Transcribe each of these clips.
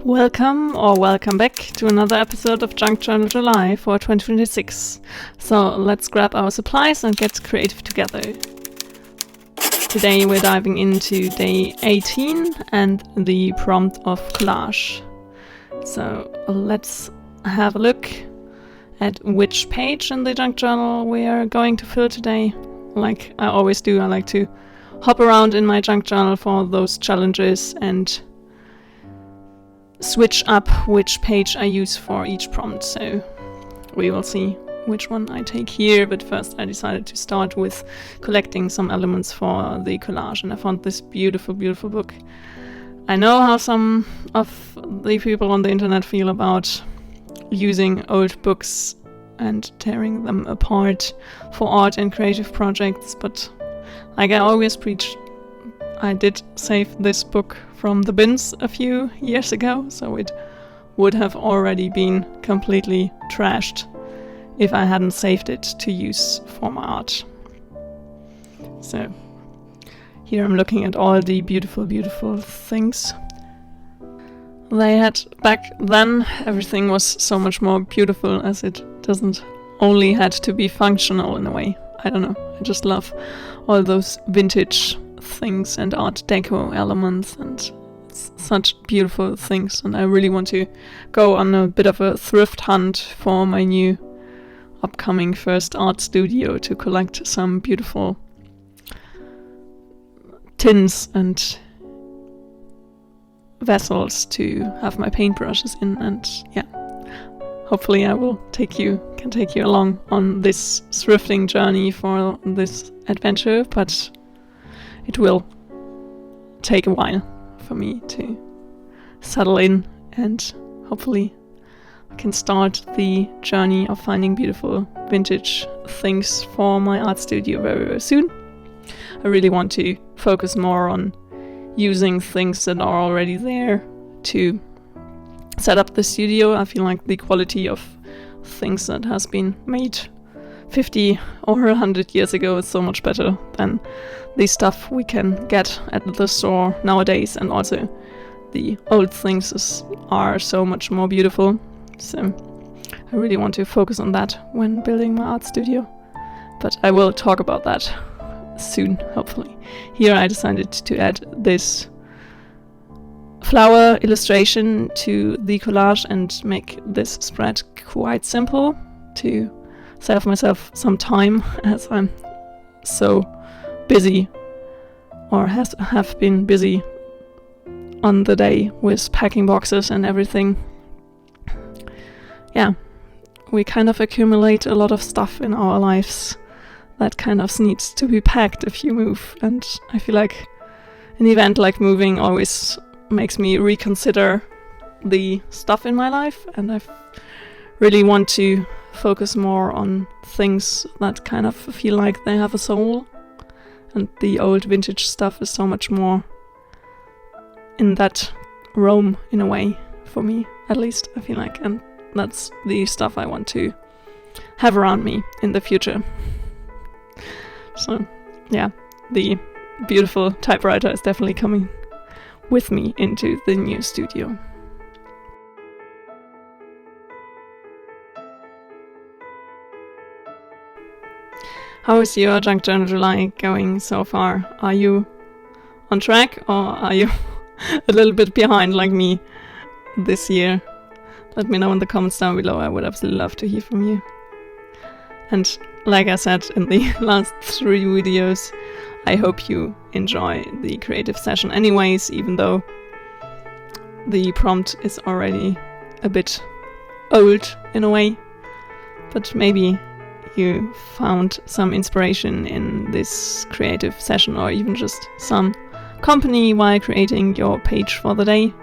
Welcome or welcome back to another episode of Junk Journal July for 2026. So let's grab our supplies and get creative together. Today we're diving into day 18 and the prompt of collage. So let's have a look at which page in the junk journal we are going to fill today. Like I always do, I like to hop around in my junk journal for those challenges and switch up which page I use for each prompt, so we will see which one I take here. But first I decided to start with collecting some elements for the collage, and I found this beautiful book. I know how some of the people on the internet feel about using old books and tearing them apart for art and creative projects, but like I always preach, I did save this book from the bins a few years ago, so it would have already been completely trashed if I hadn't saved it to use for my art. So here I'm looking at all the beautiful things they had back then. Everything was so much more beautiful as it doesn't only had to be functional in a way. I don't know, I just love all those vintage things and Art Deco elements, and it's such beautiful things, and I really want to go on a bit of a thrift hunt for my new upcoming first art studio to collect some beautiful tins and vessels to have my paintbrushes in. And yeah, hopefully I will can take you along on this thrifting journey for this adventure, but it will take a while for me to settle in, and hopefully I can start the journey of finding beautiful vintage things for my art studio very soon. I really want to focus more on using things that are already there to set up the studio. I feel like the quality of things that has been made 50 or 100 years ago is so much better than the stuff we can get at the store nowadays, and also the old things are so much more beautiful. So I really want to focus on that when building my art studio, but I will talk about that soon, hopefully. Here I decided to add this flower illustration to the collage and make this spread quite simple to save myself some time, as I'm so busy, or have been busy on the day with packing boxes and everything. Yeah, we kind of accumulate a lot of stuff in our lives that kind of needs to be packed if you move, and I feel like an event like moving always makes me reconsider the stuff in my life, and I really want to focus more on things that kind of feel like they have a soul, and the old vintage stuff is so much more in that realm in a way, for me at least, I feel like, and that's the stuff I want to have around me in the future. So yeah, the beautiful typewriter is definitely coming with me into the new studio. How is your Junk Journal July going so far? Are you on track, or are you a little bit behind like me this year? Let me know in the comments down below. I would absolutely love to hear from you. And like I said in the last 3 videos, I hope you enjoy the creative session anyways, even though the prompt is already a bit old in a way. But maybe you found some inspiration in this creative session, or even just some company while creating your page for the day.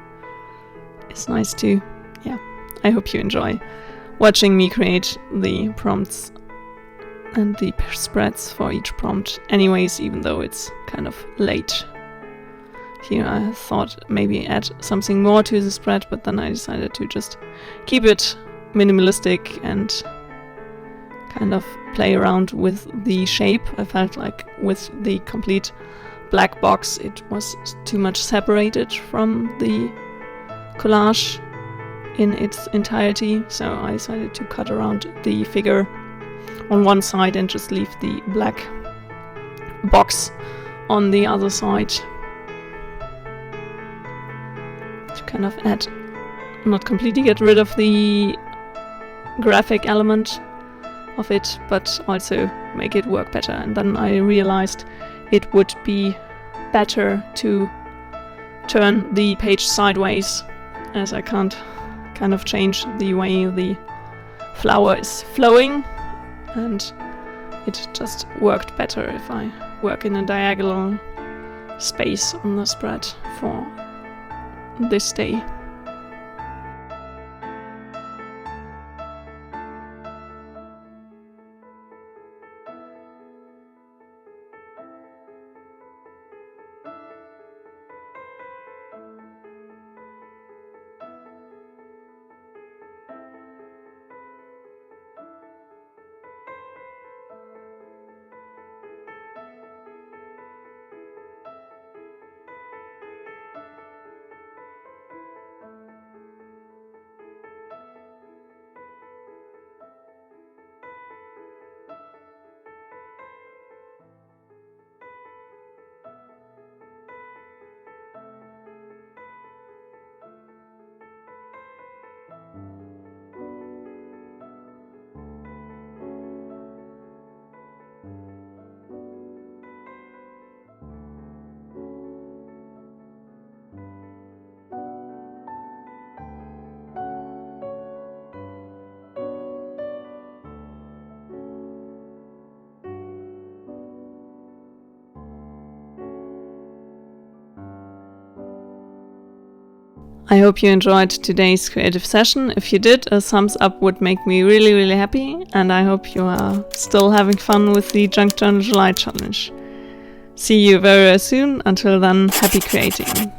It's nice to, yeah, I hope you enjoy watching me create the prompts and the spreads for each prompt anyways, even though it's kind of late. Here I thought maybe add something more to the spread, but then I decided to just keep it minimalistic and kind of play around with the shape. I felt like with the complete black box it was too much separated from the collage in its entirety, so I decided to cut around the figure on one side and just leave the black box on the other side to kind of add, not completely get rid of the graphic element of it, but also make it work better. And then I realized it would be better to turn the page sideways, as I can't kind of change the way the flower is flowing, and it just worked better if I work in a diagonal space on the spread for this day. I hope you enjoyed today's creative session. If you did, a thumbs up would make me really, really happy, and I hope you are still having fun with the Junk Journal July challenge. See you very soon. Until then, happy creating!